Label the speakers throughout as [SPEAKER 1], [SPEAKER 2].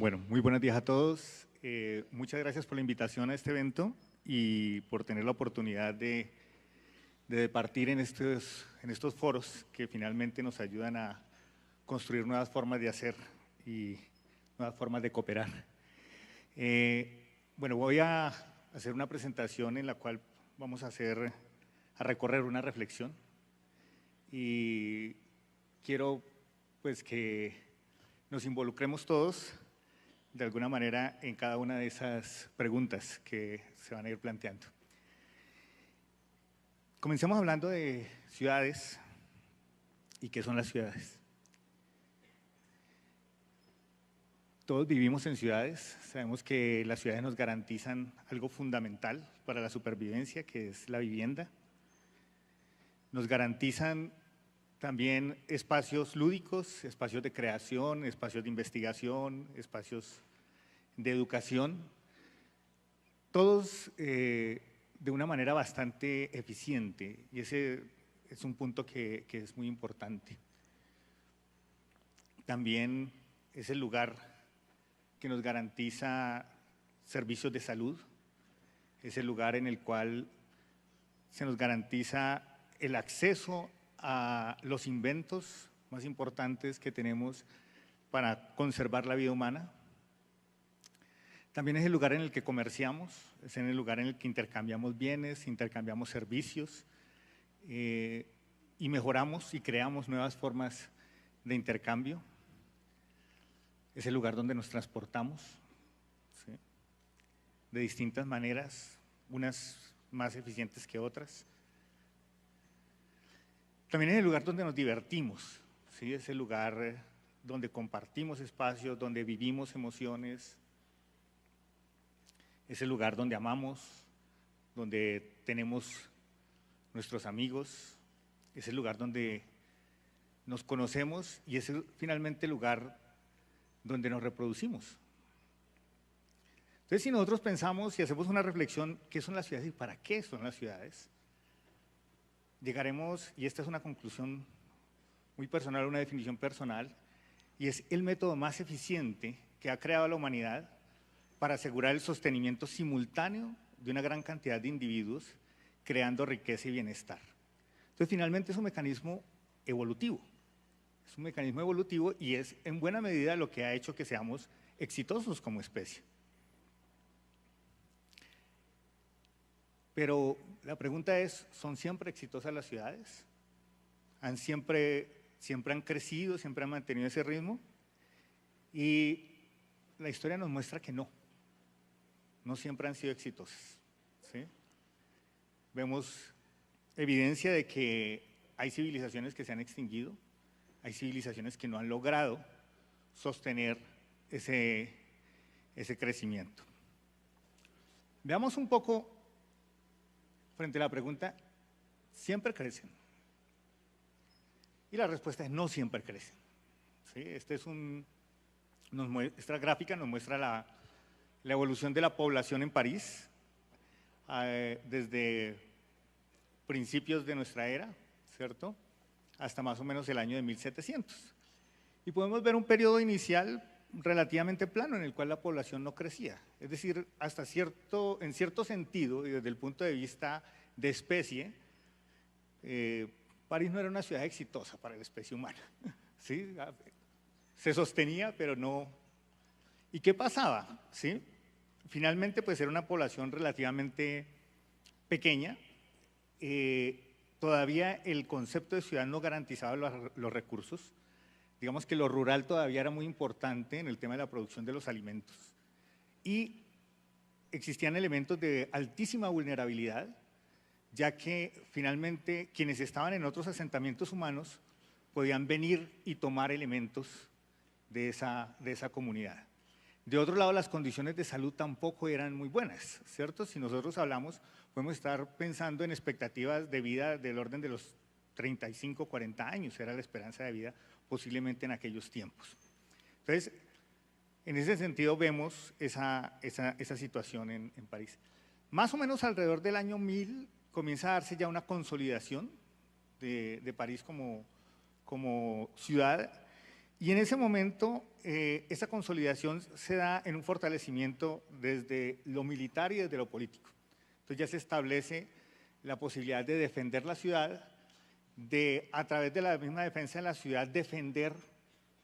[SPEAKER 1] Bueno, muy buenos días a todos. Muchas gracias por la invitación a este evento y por tener la oportunidad de departir en estos foros que finalmente nos ayudan a construir nuevas formas de hacer y nuevas formas de cooperar. Bueno, voy a hacer una presentación en la cual vamos a recorrer una reflexión y quiero pues que nos involucremos todos de alguna manera en cada una de esas preguntas que se van a ir planteando. Comencemos hablando de ciudades y qué son las ciudades. Todos vivimos en ciudades, sabemos que las ciudades nos garantizan algo fundamental para la supervivencia, que es la vivienda. Nos garantizan también espacios lúdicos, espacios de creación, espacios de investigación, espacios de educación, todos de una manera bastante eficiente, y ese es un punto que es muy importante. También es el lugar que nos garantiza servicios de salud, es el lugar en el cual se nos garantiza el acceso a los inventos más importantes que tenemos para conservar la vida humana. También es el lugar en el que comerciamos, es en el lugar en el que intercambiamos bienes, intercambiamos servicios y mejoramos y creamos nuevas formas de intercambio. Es el lugar donde nos transportamos, ¿sí?, de distintas maneras, unas más eficientes que otras. También es el lugar donde nos divertimos, ¿sí? Es el lugar donde compartimos espacios, donde vivimos emociones. Es el lugar donde amamos, donde tenemos nuestros amigos. Es el lugar donde nos conocemos y es finalmente el lugar donde nos reproducimos. Entonces, si nosotros pensamos y hacemos una reflexión, ¿qué son las ciudades y para qué son las ciudades?, llegaremos, y esta es una conclusión muy personal, una definición personal, y es el método más eficiente que ha creado la humanidad para asegurar el sostenimiento simultáneo de una gran cantidad de individuos, creando riqueza y bienestar. Entonces, finalmente es un mecanismo evolutivo. Es un mecanismo evolutivo y es en buena medida lo que ha hecho que seamos exitosos como especie. Pero la pregunta es, ¿son siempre exitosas las ciudades? ¿Siempre han crecido, siempre han mantenido ese ritmo? Y la historia nos muestra que no siempre han sido exitosas, ¿sí? Vemos evidencia de que hay civilizaciones que se han extinguido, hay civilizaciones que no han logrado sostener ese crecimiento. Veamos un poco frente a la pregunta, ¿siempre crecen? Y la respuesta es no siempre crecen, ¿sí? Esta gráfica nos muestra la evolución de la población en París desde principios de nuestra era, ¿cierto?, hasta más o menos el año de 1700. Y podemos ver un periodo inicial relativamente plano en el cual la población no crecía. Es decir, en cierto sentido y desde el punto de vista de especie, París no era una ciudad exitosa para la especie humana, ¿sí? Se sostenía, pero no. ¿Y qué pasaba? ¿Sí? Finalmente, pues era una población relativamente pequeña. Todavía el concepto de ciudad no garantizaba los recursos. Digamos que lo rural todavía era muy importante en el tema de la producción de los alimentos. Y existían elementos de altísima vulnerabilidad, ya que finalmente quienes estaban en otros asentamientos humanos podían venir y tomar elementos de esa comunidad. De otro lado, las condiciones de salud tampoco eran muy buenas, ¿cierto? Si nosotros hablamos, podemos estar pensando en expectativas de vida del orden de los 35, 40 años, era la esperanza de vida posiblemente en aquellos tiempos. Entonces, en ese sentido vemos esa situación en París. Más o menos alrededor del año 1000 comienza a darse ya una consolidación de París como ciudad Y en ese momento, esa consolidación se da en un fortalecimiento desde lo militar y desde lo político. Entonces ya se establece la posibilidad de defender la ciudad, de a través de la misma defensa de la ciudad defender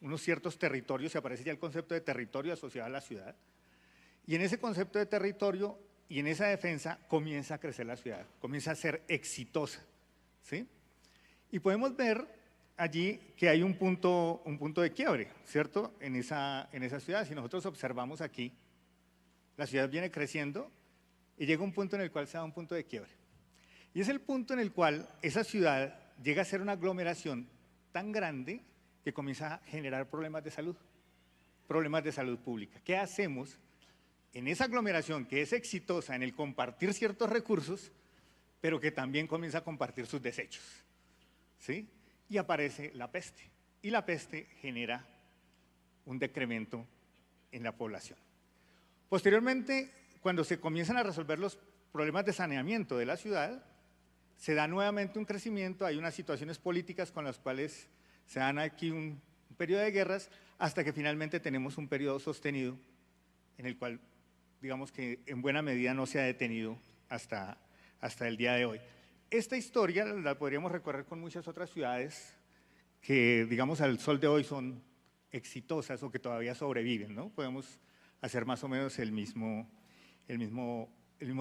[SPEAKER 1] unos ciertos territorios, se aparece ya el concepto de territorio asociado a la ciudad, y en ese concepto de territorio y en esa defensa comienza a crecer la ciudad, comienza a ser exitosa, ¿sí? Y podemos ver allí que hay un punto de quiebre, ¿cierto? En esa ciudad. Si nosotros observamos aquí, la ciudad viene creciendo y llega un punto en el cual se da un punto de quiebre. Y es el punto en el cual esa ciudad llega a ser una aglomeración tan grande que comienza a generar problemas de salud pública. ¿Qué hacemos en esa aglomeración que es exitosa en el compartir ciertos recursos, pero que también comienza a compartir sus desechos? ¿Sí? Y aparece la peste. Y la peste genera un decremento en la población. Posteriormente, cuando se comienzan a resolver los problemas de saneamiento de la ciudad, se da nuevamente un crecimiento, hay unas situaciones políticas con las cuales se dan aquí un periodo de guerras, hasta que finalmente tenemos un periodo sostenido en el cual, digamos que en buena medida no se ha detenido hasta el día de hoy. Esta historia la podríamos recorrer con muchas otras ciudades que, digamos, al sol de hoy son exitosas o que todavía sobreviven, ¿no? Podemos hacer más o menos el mismo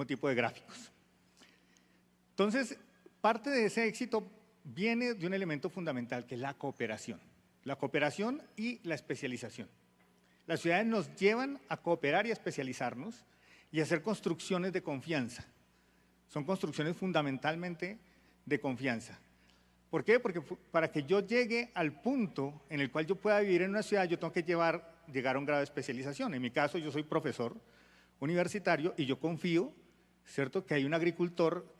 [SPEAKER 1] tipo de gráficos. Entonces, parte de ese éxito viene de un elemento fundamental, que es la cooperación y la especialización. Las ciudades nos llevan a cooperar y a especializarnos y a hacer construcciones de confianza. Son construcciones fundamentalmente de confianza. ¿Por qué? Porque para que yo llegue al punto en el cual yo pueda vivir en una ciudad, yo tengo que llegar a un grado de especialización. En mi caso, yo soy profesor universitario y yo confío, ¿cierto?, que hay un agricultor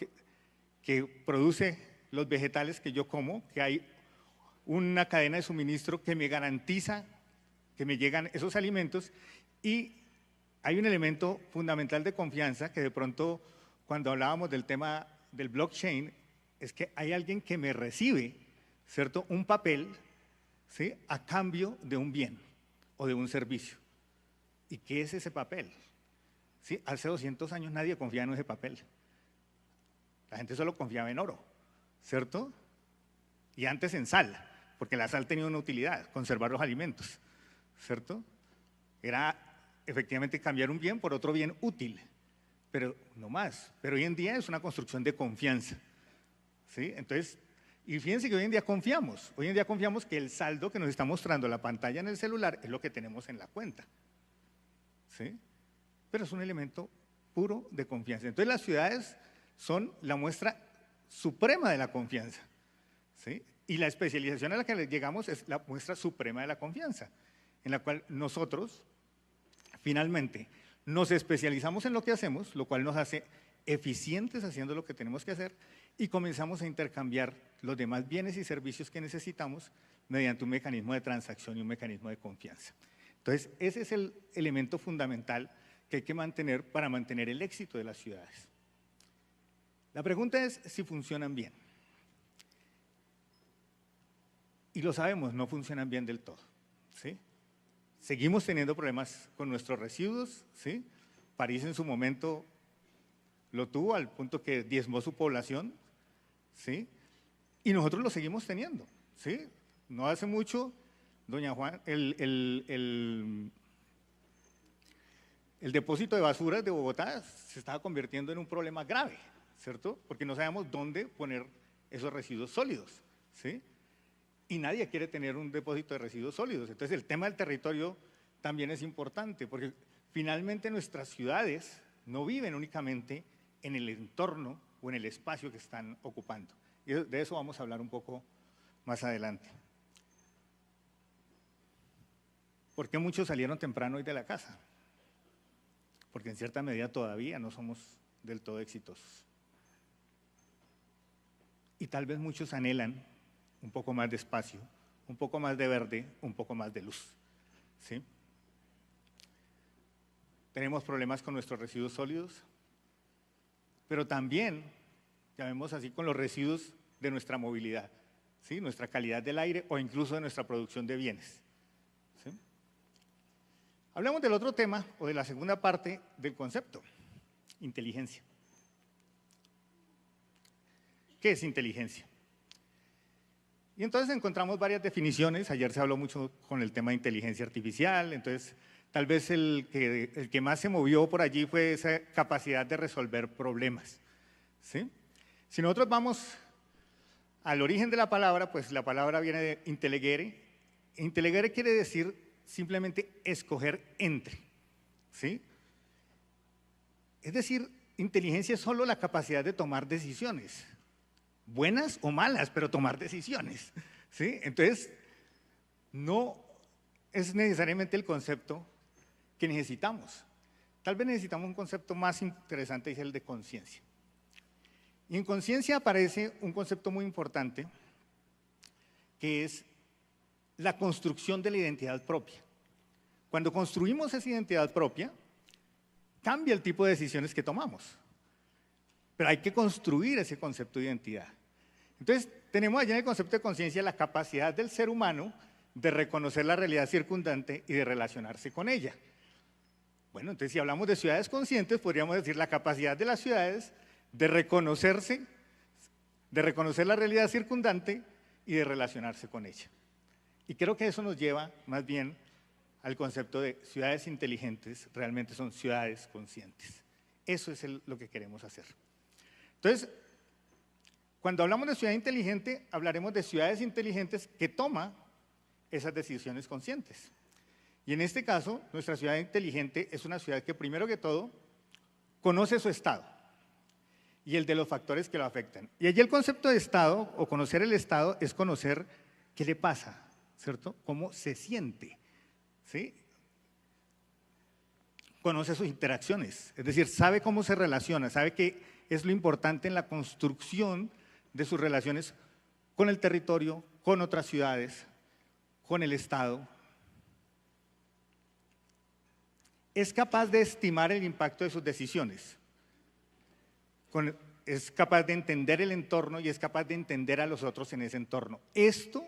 [SPEAKER 1] que produce los vegetales que yo como, que hay una cadena de suministro que me garantiza que me llegan esos alimentos, y hay un elemento fundamental de confianza que de pronto, cuando hablábamos del tema del blockchain, es que hay alguien que me recibe, ¿cierto?, un papel, ¿sí?, a cambio de un bien o de un servicio. ¿Y qué es ese papel? ¿Sí? Hace 200 años nadie confiaba en ese papel. La gente solo confiaba en oro, ¿cierto? Y antes en sal, porque la sal tenía una utilidad, conservar los alimentos, ¿cierto? Era efectivamente cambiar un bien por otro bien útil, pero no más. Pero hoy en día es una construcción de confianza, ¿sí? Entonces, y fíjense que hoy en día confiamos que el saldo que nos está mostrando la pantalla en el celular es lo que tenemos en la cuenta, ¿sí? Pero es un elemento puro de confianza. Entonces las ciudades son la muestra suprema de la confianza, ¿sí? Y la especialización a la que llegamos es la muestra suprema de la confianza, en la cual nosotros finalmente nos especializamos en lo que hacemos, lo cual nos hace eficientes haciendo lo que tenemos que hacer, y comenzamos a intercambiar los demás bienes y servicios que necesitamos mediante un mecanismo de transacción y un mecanismo de confianza. Entonces, ese es el elemento fundamental que hay que mantener para mantener el éxito de las ciudades. La pregunta es si funcionan bien. Y lo sabemos, no funcionan bien del todo, ¿sí? Seguimos teniendo problemas con nuestros residuos, ¿sí? París en su momento lo tuvo al punto que diezmó su población, ¿sí? Y nosotros lo seguimos teniendo, ¿sí? No hace mucho, doña Juan, el depósito de basuras de Bogotá se estaba convirtiendo en un problema grave, ¿cierto? Porque no sabemos dónde poner esos residuos sólidos, ¿sí? Y nadie quiere tener un depósito de residuos sólidos. Entonces el tema del territorio también es importante, porque finalmente nuestras ciudades no viven únicamente en el entorno o en el espacio que están ocupando. Y de eso vamos a hablar un poco más adelante. ¿Por qué muchos salieron temprano hoy de la casa? Porque en cierta medida todavía no somos del todo exitosos. Y tal vez muchos anhelan un poco más de espacio, un poco más de verde, un poco más de luz, ¿sí? Tenemos problemas con nuestros residuos sólidos, pero también, llamemos así, con los residuos de nuestra movilidad, ¿sí? Nuestra calidad del aire o incluso de nuestra producción de bienes, Hablemos del otro tema, o de la segunda parte del concepto, inteligencia. ¿Qué es inteligencia? Y entonces encontramos varias definiciones. Ayer se habló mucho con el tema de inteligencia artificial, entonces tal vez el que más se movió por allí fue esa capacidad de resolver problemas, ¿sí? Si nosotros vamos al origen de la palabra, pues la palabra viene de intelligere. Intelligere quiere decir simplemente escoger entre, ¿sí? Es decir, inteligencia es solo la capacidad de tomar decisiones, buenas o malas, pero tomar decisiones, ¿sí? Entonces, no es necesariamente el concepto que necesitamos. Tal vez necesitamos un concepto más interesante, es el de conciencia. Y en conciencia aparece un concepto muy importante, que es la construcción de la identidad propia. Cuando construimos esa identidad propia, cambia el tipo de decisiones que tomamos. Pero hay que construir ese concepto de identidad. Entonces, tenemos allá en el concepto de conciencia la capacidad del ser humano de reconocer la realidad circundante y de relacionarse con ella. Bueno, entonces si hablamos de ciudades conscientes, podríamos decir la capacidad de las ciudades de reconocerse, de reconocer la realidad circundante y de relacionarse con ella. Y creo que eso nos lleva más bien al concepto de ciudades inteligentes, realmente son ciudades conscientes. Eso es lo que queremos hacer. Entonces, cuando hablamos de ciudad inteligente, hablaremos de ciudades inteligentes que toman esas decisiones conscientes. Y en este caso, nuestra ciudad inteligente es una ciudad que primero que todo conoce su estado y el de los factores que lo afectan. Y allí el concepto de estado o conocer el estado es conocer qué le pasa, ¿cierto? Cómo se siente, ¿sí? Conoce sus interacciones, es decir, sabe cómo se relaciona, sabe qué es lo importante en la construcción de sus relaciones con el territorio, con otras ciudades, con el Estado. Es capaz de estimar el impacto de sus decisiones, es capaz de entender el entorno y es capaz de entender a los otros en ese entorno. Esto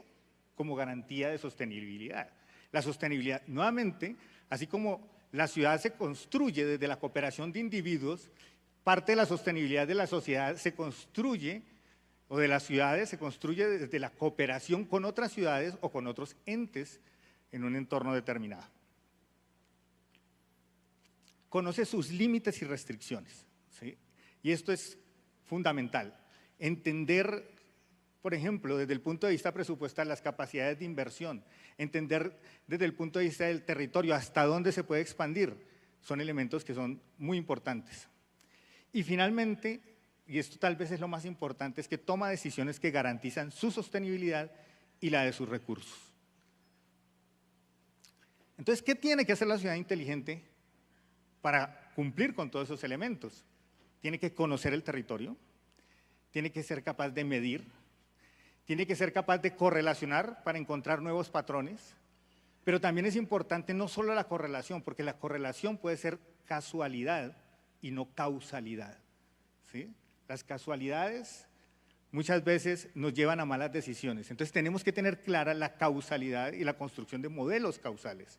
[SPEAKER 1] como garantía de sostenibilidad. La sostenibilidad, nuevamente, así como la ciudad se construye desde la cooperación de individuos, parte de la sostenibilidad de la sociedad se construye, o de las ciudades se construye desde la cooperación con otras ciudades o con otros entes en un entorno determinado. Conoce sus límites y restricciones, ¿sí? Y esto es fundamental. Entender, por ejemplo, desde el punto de vista presupuestal, las capacidades de inversión, entender desde el punto de vista del territorio hasta dónde se puede expandir, son elementos que son muy importantes. Y finalmente, y esto tal vez es lo más importante, es que toma decisiones que garantizan su sostenibilidad y la de sus recursos. Entonces, ¿qué tiene que hacer la ciudad inteligente para cumplir con todos esos elementos? Tiene que conocer el territorio, tiene que ser capaz de medir, tiene que ser capaz de correlacionar para encontrar nuevos patrones, pero también es importante no solo la correlación, porque la correlación puede ser casualidad y no causalidad, ¿sí? Las casualidades muchas veces nos llevan a malas decisiones, entonces tenemos que tener clara la causalidad y la construcción de modelos causales.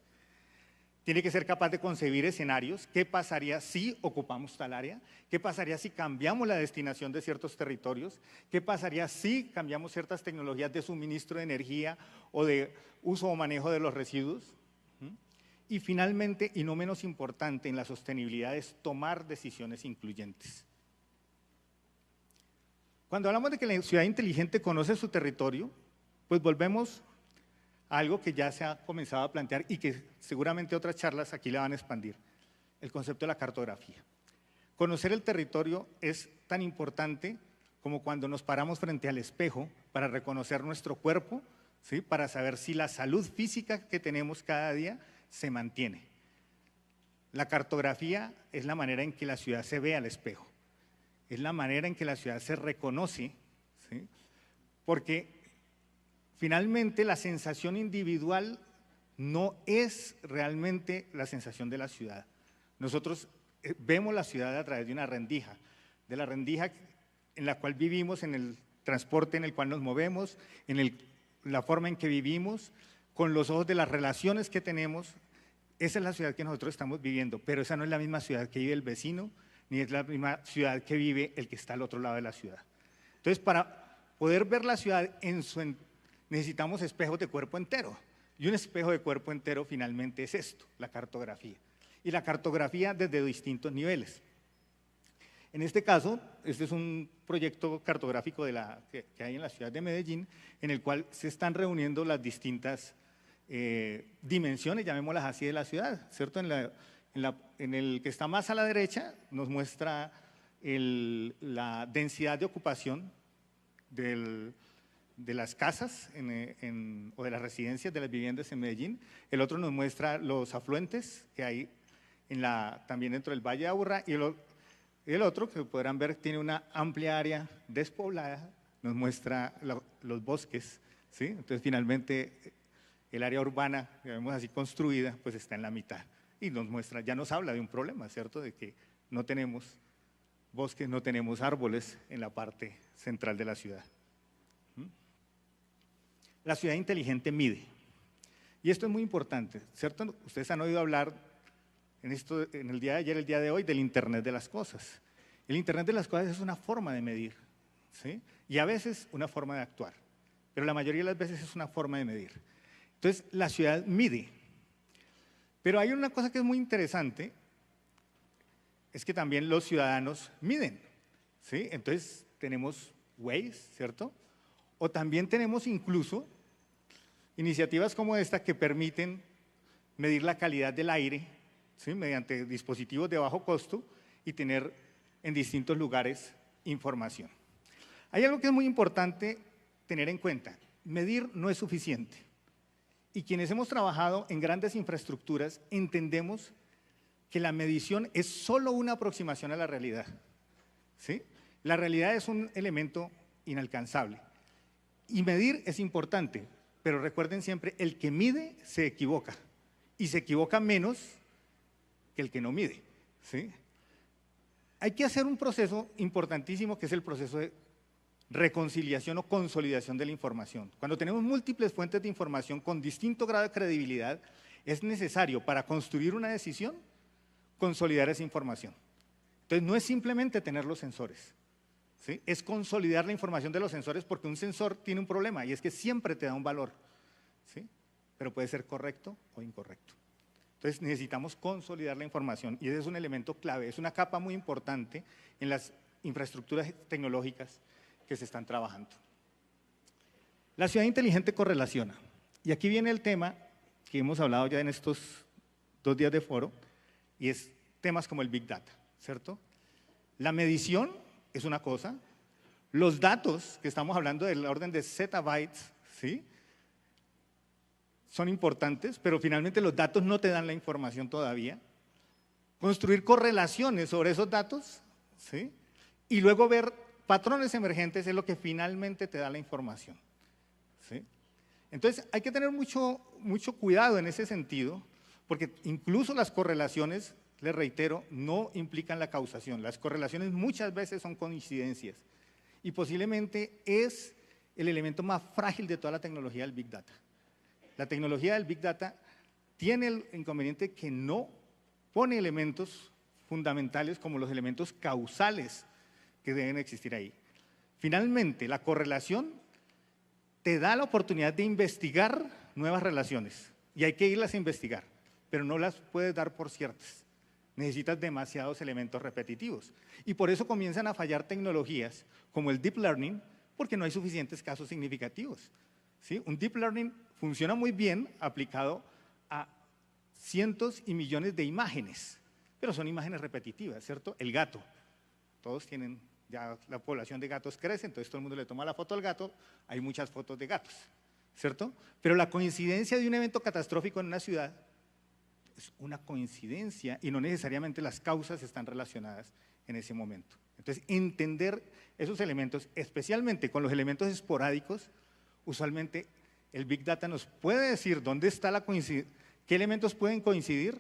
[SPEAKER 1] Tiene que ser capaz de concebir escenarios. ¿Qué pasaría si ocupamos tal área? ¿Qué pasaría si cambiamos la destinación de ciertos territorios? ¿Qué pasaría si cambiamos ciertas tecnologías de suministro de energía o de uso o manejo de los residuos? Y finalmente, y no menos importante en la sostenibilidad, es tomar decisiones incluyentes. Cuando hablamos de que la ciudad inteligente conoce su territorio, pues volvemos algo que ya se ha comenzado a plantear y que seguramente otras charlas aquí la van a expandir, el concepto de la cartografía. Conocer el territorio es tan importante como cuando nos paramos frente al espejo para reconocer nuestro cuerpo, ¿sí? Para saber si la salud física que tenemos cada día se mantiene. La cartografía es la manera en que la ciudad se ve al espejo, es la manera en que la ciudad se reconoce, ¿sí? Porque finalmente, la sensación individual no es realmente la sensación de la ciudad. Nosotros vemos la ciudad a través de una rendija, de la rendija en la cual vivimos, en el transporte en el cual nos movemos, en la forma en que vivimos, con los ojos de las relaciones que tenemos, esa es la ciudad que nosotros estamos viviendo, pero esa no es la misma ciudad que vive el vecino, ni es la misma ciudad que vive el que está al otro lado de la ciudad. Entonces, para poder ver la ciudad necesitamos espejos de cuerpo entero. Y un espejo de cuerpo entero finalmente es esto, la cartografía. Y la cartografía desde distintos niveles. En este caso, este es un proyecto cartográfico que hay en la ciudad de Medellín, en el cual se están reuniendo las distintas dimensiones, llamémoslas así, de la ciudad, ¿cierto? En el que está más a la derecha nos muestra la densidad de ocupación de las casas o de las residencias, de las viviendas en Medellín. El otro nos muestra los afluentes que hay también dentro del Valle de Aburrá, y el otro, que podrán ver, tiene una amplia área despoblada, nos muestra los bosques, ¿sí? Entonces, finalmente, el área urbana, digamos así, construida, pues está en la mitad. Y nos muestra, ya nos habla de un problema, ¿cierto? De que no tenemos bosques, no tenemos árboles en la parte central de la ciudad. La ciudad inteligente mide. Y esto es muy importante, ¿cierto? Ustedes han oído hablar en el día de ayer, el día de hoy, del Internet de las cosas. El Internet de las cosas es una forma de medir, ¿sí? Y a veces una forma de actuar, pero la mayoría de las veces es una forma de medir. Entonces, la ciudad mide. Pero hay una cosa que es muy interesante, es que también los ciudadanos miden, ¿sí? Entonces, tenemos Waze, ¿cierto? O también tenemos incluso iniciativas como esta que permiten medir la calidad del aire, ¿sí? Mediante dispositivos de bajo costo y tener en distintos lugares información. Hay algo que es muy importante tener en cuenta. Medir no es suficiente. Y quienes hemos trabajado en grandes infraestructuras entendemos que la medición es solo una aproximación a la realidad, ¿sí? La realidad es un elemento inalcanzable. Y medir es importante, pero recuerden siempre, el que mide se equivoca. Y se equivoca menos que el que no mide, ¿sí? Hay que hacer un proceso importantísimo que es el proceso de reconciliación o consolidación de la información. Cuando tenemos múltiples fuentes de información con distinto grado de credibilidad, es necesario para construir una decisión consolidar esa información. Entonces no es simplemente tener los sensores, ¿sí? Es consolidar la información de los sensores, porque un sensor tiene un problema y es que siempre te da un valor, ¿sí? Pero puede ser correcto o incorrecto. Entonces necesitamos consolidar la información y ese es un elemento clave, es una capa muy importante en las infraestructuras tecnológicas que se están trabajando. La ciudad inteligente correlaciona. Y aquí viene el tema que hemos hablado ya en estos 2 días de foro, y es temas como el Big Data, ¿cierto? La medición es una cosa, los datos, que estamos hablando del orden de zettabytes, ¿sí? Son importantes, pero finalmente los datos no te dan la información todavía. Construir correlaciones sobre esos datos, ¿sí? Y luego ver patrones emergentes es lo que finalmente te da la información, ¿sí? Entonces hay que tener mucho cuidado en ese sentido, porque incluso las correlaciones, les reitero, no implican la causación. Las correlaciones muchas veces son coincidencias y posiblemente es el elemento más frágil de toda la tecnología del Big Data. La tecnología del Big Data tiene el inconveniente que no pone elementos fundamentales como los elementos causales que deben existir ahí. Finalmente, la correlación te da la oportunidad de investigar nuevas relaciones y hay que irlas a investigar, pero no las puedes dar por ciertas. Necesitas demasiados elementos repetitivos y por eso comienzan a fallar tecnologías como el Deep Learning, porque no hay suficientes casos significativos, ¿sí? Un Deep Learning funciona muy bien aplicado a cientos y millones de imágenes, pero son imágenes repetitivas, ¿cierto? El gato, todos tienen, ya la población de gatos crece, entonces todo el mundo le toma la foto al gato, hay muchas fotos de gatos, ¿cierto? Pero la coincidencia de un evento catastrófico en una ciudad es una coincidencia y no necesariamente las causas están relacionadas en ese momento. Entonces, entender esos elementos, especialmente con los elementos esporádicos, usualmente el Big Data nos puede decir dónde está la coincidencia, qué elementos pueden coincidir,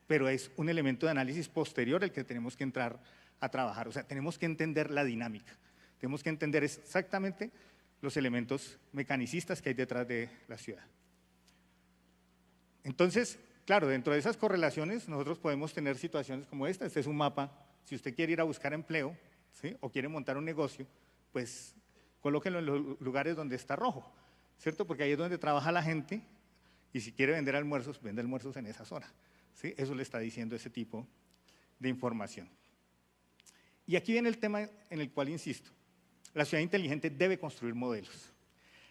[SPEAKER 1] pero es un elemento de análisis posterior el que tenemos que entrar a trabajar. O sea, tenemos que entender la dinámica, tenemos que entender exactamente los elementos mecanicistas que hay detrás de la ciudad. Entonces, claro, dentro de esas correlaciones nosotros podemos tener situaciones como esta. Este es un mapa. Si usted quiere ir a buscar empleo, ¿sí?, o quiere montar un negocio, pues colóquenlo en los lugares donde está rojo, ¿cierto? Porque ahí es donde trabaja la gente y si quiere vender almuerzos, vende almuerzos en esa zona, ¿sí? Eso le está diciendo ese tipo de información. Y aquí viene el tema en el cual insisto. La ciudad inteligente debe construir modelos.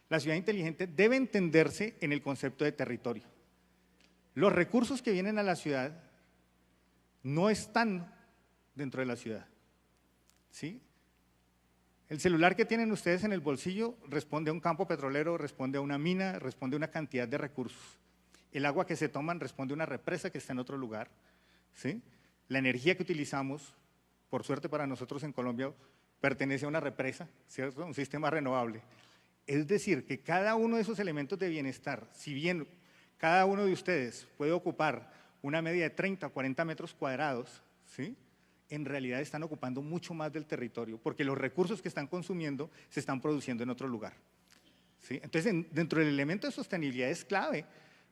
[SPEAKER 1] La ciudad inteligente debe entenderse en el concepto de territorio. Los recursos que vienen a la ciudad no están dentro de la ciudad, ¿sí? El celular que tienen ustedes en el bolsillo responde a un campo petrolero, responde a una mina, responde a una cantidad de recursos. El agua que se toman responde a una represa que está en otro lugar, ¿sí? La energía que utilizamos, por suerte para nosotros en Colombia, pertenece a una represa, ¿cierto? Un sistema renovable. Es decir, que cada uno de esos elementos de bienestar, si bien cada uno de ustedes puede ocupar una media de 30 o 40 metros cuadrados, ¿sí?, en realidad están ocupando mucho más del territorio, porque los recursos que están consumiendo se están produciendo en otro lugar, ¿sí? Entonces, dentro del elemento de sostenibilidad es clave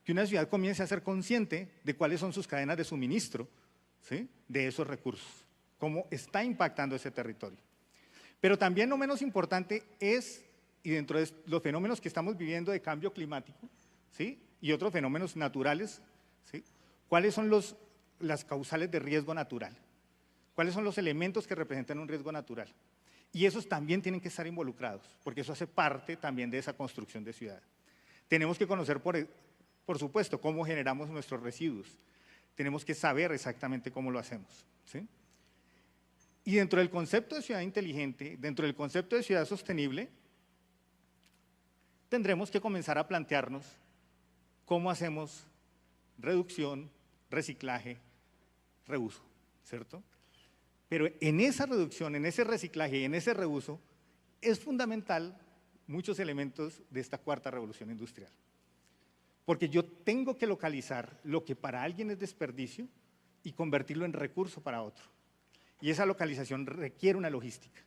[SPEAKER 1] que una ciudad comience a ser consciente de cuáles son sus cadenas de suministro, ¿sí?, de esos recursos, cómo está impactando ese territorio. Pero también no menos importante es, y dentro de los fenómenos que estamos viviendo de cambio climático, ¿sí?, y otros fenómenos naturales, ¿sí?, cuáles son las causales de riesgo natural. ¿Cuáles son los elementos que representan un riesgo natural? Y esos también tienen que estar involucrados, porque eso hace parte también de esa construcción de ciudad. Tenemos que conocer, por supuesto, cómo generamos nuestros residuos. Tenemos que saber exactamente cómo lo hacemos, ¿sí? Y dentro del concepto de ciudad inteligente, dentro del concepto de ciudad sostenible, tendremos que comenzar a plantearnos cómo hacemos reducción, reciclaje, reuso, ¿cierto? Pero en esa reducción, en ese reciclaje y en ese reuso, es fundamental muchos elementos de esta cuarta revolución industrial. Porque yo tengo que localizar lo que para alguien es desperdicio y convertirlo en recurso para otro. Y esa localización requiere una logística,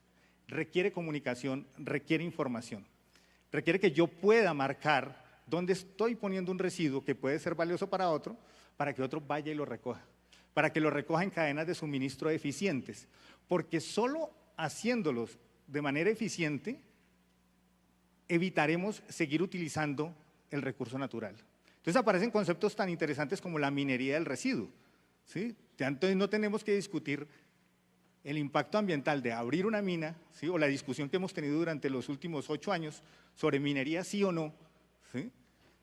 [SPEAKER 1] requiere comunicación, requiere información. Requiere que yo pueda marcar dónde estoy poniendo un residuo que puede ser valioso para otro, para que otro vaya y lo recoja. Para que lo recoja en cadenas de suministro eficientes, porque solo haciéndolos de manera eficiente evitaremos seguir utilizando el recurso natural. Entonces aparecen conceptos tan interesantes como la minería del residuo, ¿sí? Ya entonces no tenemos que discutir el impacto ambiental de abrir una mina, ¿sí?, o la discusión que hemos tenido durante los últimos 8 años sobre minería sí o no, ¿sí?,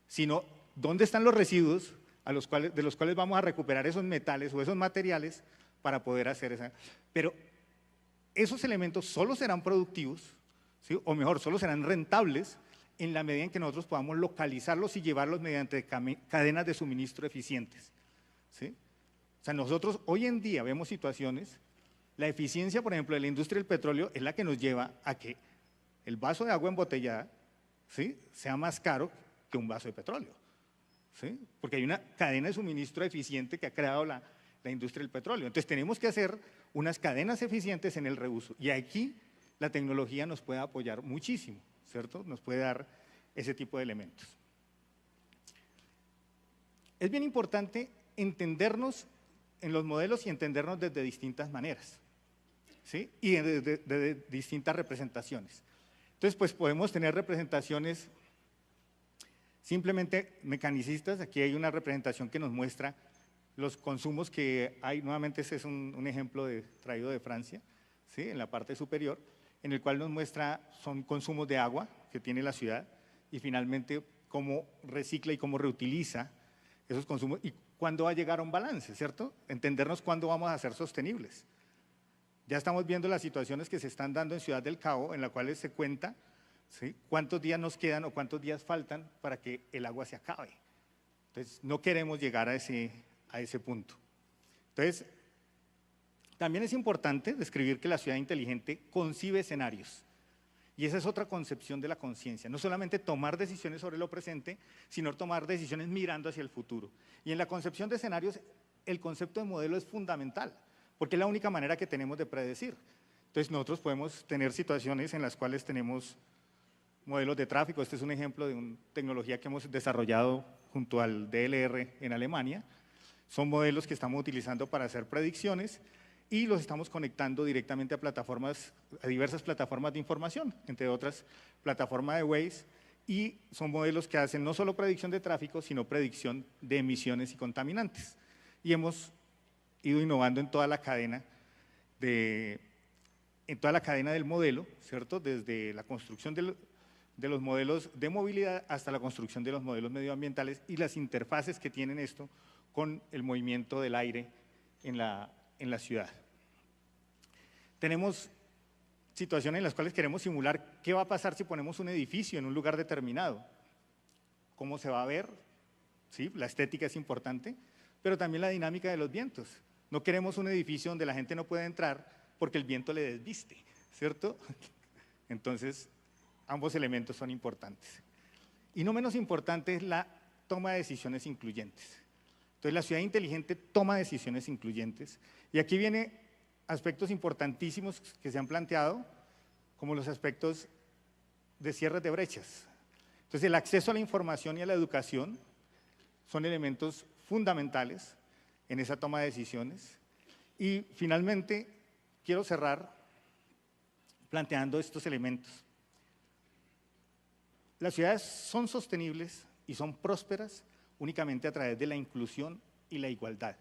[SPEAKER 1] sino dónde están los residuos de los cuales vamos a recuperar esos metales o esos materiales para poder hacer esa. Pero esos elementos solo serán productivos, ¿sí?, o mejor, solo serán rentables en la medida en que nosotros podamos localizarlos y llevarlos mediante cadenas de suministro eficientes, ¿sí? O sea, nosotros hoy en día vemos situaciones, la eficiencia, por ejemplo, de la industria del petróleo es la que nos lleva a que el vaso de agua embotellada, ¿sí?, sea más caro que un vaso de petróleo, ¿sí?, porque hay una cadena de suministro eficiente que ha creado la industria del petróleo. Entonces tenemos que hacer unas cadenas eficientes en el reuso y aquí la tecnología nos puede apoyar muchísimo, ¿cierto? Nos puede dar ese tipo de elementos. Es bien importante entendernos en los modelos y entendernos desde distintas maneras, ¿sí?, y de distintas representaciones. Entonces, pues podemos tener representaciones simplemente mecanicistas. Aquí hay una representación que nos muestra los consumos que hay. Nuevamente ese es un ejemplo traído de Francia, ¿sí?, en la parte superior, en el cual nos muestra son consumos de agua que tiene la ciudad y finalmente cómo recicla y cómo reutiliza esos consumos y cuándo va a llegar a un balance, ¿cierto? Entendernos cuándo vamos a ser sostenibles. Ya estamos viendo las situaciones que se están dando en Ciudad del Cabo, en las cuales se cuenta, ¿sí?, cuántos días nos quedan o cuántos días faltan para que el agua se acabe. Entonces, no queremos llegar a ese punto. Entonces, también es importante describir que la ciudad inteligente concibe escenarios. Y esa es otra concepción de la conciencia. No solamente tomar decisiones sobre lo presente, sino tomar decisiones mirando hacia el futuro. Y en la concepción de escenarios, el concepto de modelo es fundamental, porque es la única manera que tenemos de predecir. Entonces, nosotros podemos tener situaciones en las cuales tenemos modelos de tráfico. Este es un ejemplo de una tecnología que hemos desarrollado junto al DLR en Alemania, Son modelos que estamos utilizando para hacer predicciones y los estamos conectando directamente a diversas plataformas de información, entre otras plataforma de Waze, y son modelos que hacen no solo predicción de tráfico, sino predicción de emisiones y contaminantes. Y hemos ido innovando en toda la cadena del modelo, ¿cierto? Desde la construcción de los modelos de movilidad hasta la construcción de los modelos medioambientales y las interfaces que tienen esto con el movimiento del aire en la ciudad. Tenemos situaciones en las cuales queremos simular qué va a pasar si ponemos un edificio en un lugar determinado, cómo se va a ver, ¿sí? La estética es importante, pero también la dinámica de los vientos. No queremos un edificio donde la gente no pueda entrar porque el viento le desviste, ¿cierto? Entonces, ambos elementos son importantes. Y no menos importante es la toma de decisiones incluyentes. Entonces, la ciudad inteligente toma decisiones incluyentes. Y aquí vienen aspectos importantísimos que se han planteado, como los aspectos de cierre de brechas. Entonces, el acceso a la información y a la educación son elementos fundamentales en esa toma de decisiones. Y finalmente, quiero cerrar planteando estos elementos. Las ciudades son sostenibles y son prósperas únicamente a través de la inclusión y la igualdad.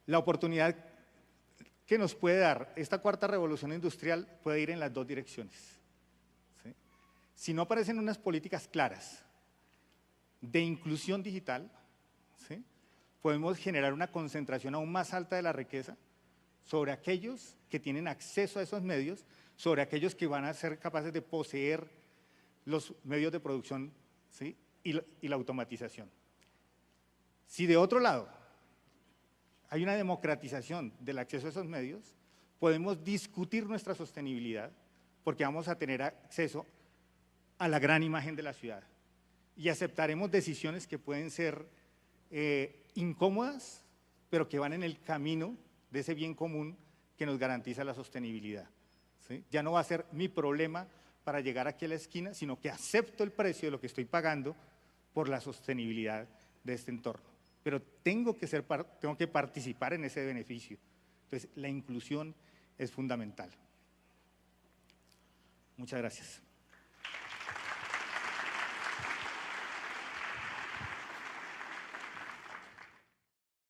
[SPEAKER 1] La oportunidad que nos puede dar esta cuarta revolución industrial puede ir en las dos direcciones, ¿sí? Si no aparecen unas políticas claras de inclusión digital, ¿sí?, podemos generar una concentración aún más alta de la riqueza sobre aquellos que tienen acceso a esos medios, sobre aquellos que van a ser capaces de poseer los medios de producción, ¿sí?, y la automatización. Si de otro lado hay una democratización del acceso a esos medios, podemos discutir nuestra sostenibilidad porque vamos a tener acceso a la gran imagen de la ciudad y aceptaremos decisiones que pueden ser incómodas, pero que van en el camino de ese bien común que nos garantiza la sostenibilidad, ¿sí? Ya no va a ser mi problema para llegar aquí a la esquina, sino que acepto el precio de lo que estoy pagando por la sostenibilidad de este entorno. Pero tengo que participar en ese beneficio. Entonces, la inclusión es fundamental. Muchas gracias.